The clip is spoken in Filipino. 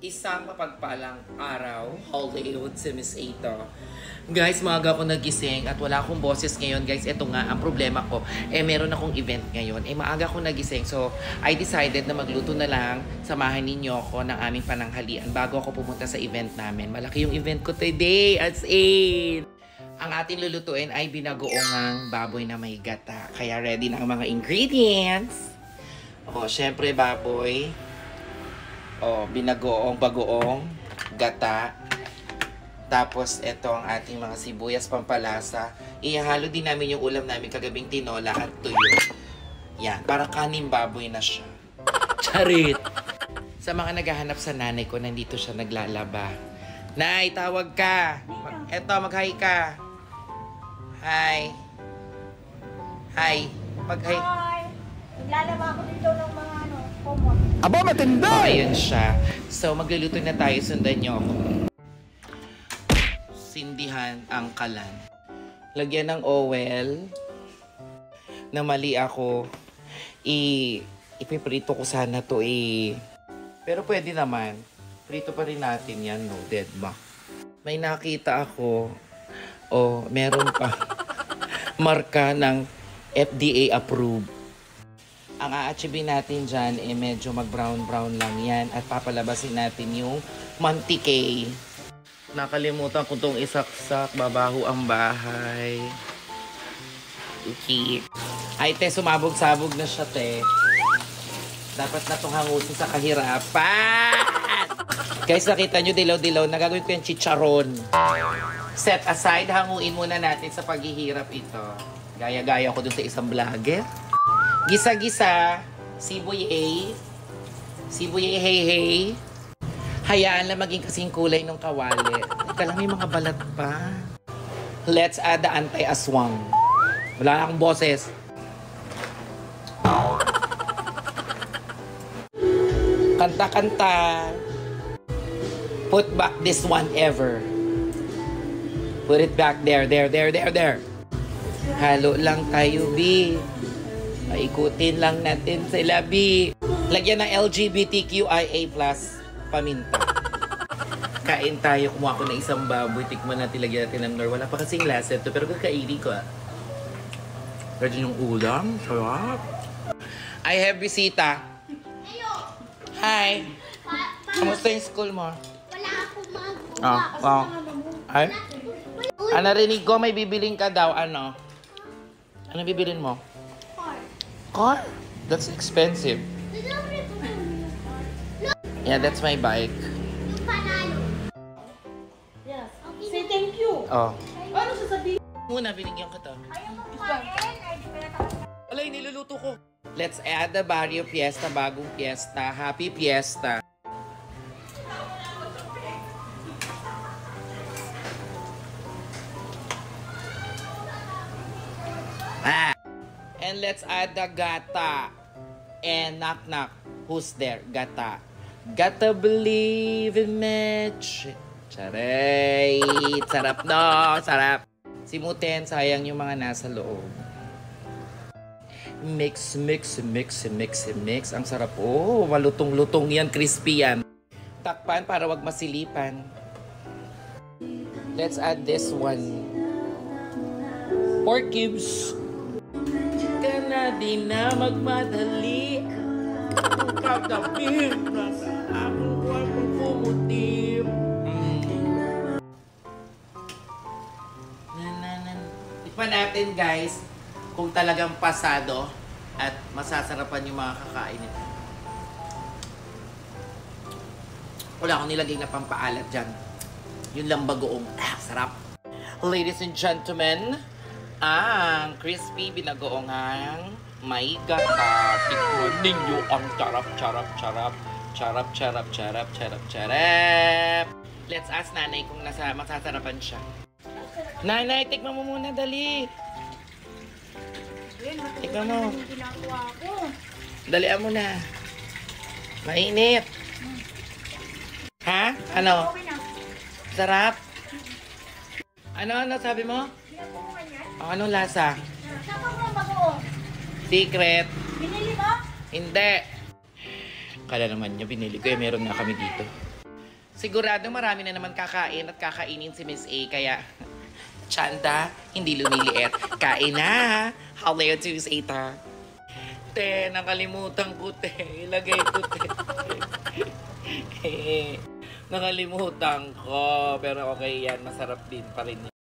Isang mapagpalang araw, Hollywood si Miss Ito. Guys, maaga ako nagising at wala akong boses ngayon. Guys, ito nga, ang problema ko, meron akong event ngayon. Maaga ako nagising. So, I decided na magluto na lang. Samahan ninyo ako ng aming pananghalian bago ako pumunta sa event namin. Malaki yung event ko today, as in. Ang ating lulutuin ay binagoongang baboy na may gata. Kaya ready na ang mga ingredients. O, syempre baboy. O, binagoong, bagoong, gata. Tapos, ito ang ating mga sibuyas pampalasa. Ihahalo din namin yung ulam namin kagabing tinola at tuyo. Yan, para kaning baboy na siya. Charit! Sa mga naghahanap sa nanay ko, nandito siya naglalaba. Nay, tawag ka! Eto, mag-hi ka! Hi! Hi! Mag-hi! Hi! Naglalaba ako dito ng mga kumot. Aba, matindi! Oh, ayun siya. So, magluluto na tayo. Sundan niyo ako. Sindihan ang kalan. Lagyan ng oil. Na mali ako. Ipiprito ko sana to Pero pwede naman. Prito pa rin natin yan, no? Dead ba? May nakita ako. Oh, meron pa. Marka ng FDA approved. Ang a-achieve natin dyan, medyo mag-brown-brown lang yan. At papalabasin natin yung mantikay. Nakalimutan ko itong isaksak. Babaho ang bahay. Okay. Ay, te, sumabog-sabog na siya, te. Dapat na itong hangusin sa kahirapan. Guys, nakita nyo, dilaw-dilaw. Nagagawin ko yung chicharon. Set aside, hanguin muna natin sa paghihirap ito. Gaya-gaya ko dun sa isang vlogger. Gisa-gisa, sibuyay, hey. Hayaan lang maging kasing kulay ng kawali. Teka lang, may mga balat pa. Let's add the anti-aswang. Wala na akong boses. Kanta-kanta. Put back this one ever. Put it back there. Halo lang tayo, B. Paikutin lang natin sila, B. Lagyan ng LGBTQIA+ paminta. Kain tayo. Kumuha ko na isang baboy. Tikman natin, lagyan natin ng nor. Wala pa kasing lasa ito, pero kakainin ko. Ready yung ulam. Sarap. I have bisita. Hi. Kamusta yung school mo? Wala akong magawa. Oh. Ay? Narinig ko, may bibiling ka daw. Ano bibilin mo? Car? That's expensive. Yeah, that's my bike. Yes. Say thank you. Oh. Ano sasabihin? Muna, binigyan ko to. Ayaw mo kumain. Ay, di ba natakot? Alay, niluluto ko. Let's add the Barrio Fiesta, bagong fiesta. Happy Fiesta. And let's add the gata. And knock. Who's there? Gata. Gotta believe in magic. Charay. Sarap, no? Sarap. Simutin, sayang yung mga nasa loob. Mix. Ang sarap. Oh, malutong-lutong yan. Crispy yan. Takpan para wag masilipan. Let's add this one. Pork cubes. Ka na din na magmadali. Katabi na sa akong kwartong pumutim. Tikman natin, guys, kung talagang pasado at masasarapan yung mga kakain nito. Wala akong nilagay na pampaalat dyan. Yun lang bagoong. Sarap. Ladies and gentlemen, ang crispy binagoongang may gata. Tikman ninyo ang charap. Let's ask nanay kung masasarapan siya. Nanay, tikman mo muna, dali. Tikman mo. Dalian mo na. Mainit. Ha? Ano? Sarap? Ano sabi mo? Anong lasa? Saka mo bago. Secret. Binili mo? Hindi. Kala naman niya, binili ko. Meron na kami dito. Sigurado marami na naman kakain at kakainin si Miss A. Kaya, Chanda, hindi lumiliit. Kain na! Holiday to Miss A, ta. Te, nakalimutan ko, te. Ilagay ko, te. Nakalimutan ko. Pero okay yan. Masarap din pa rin.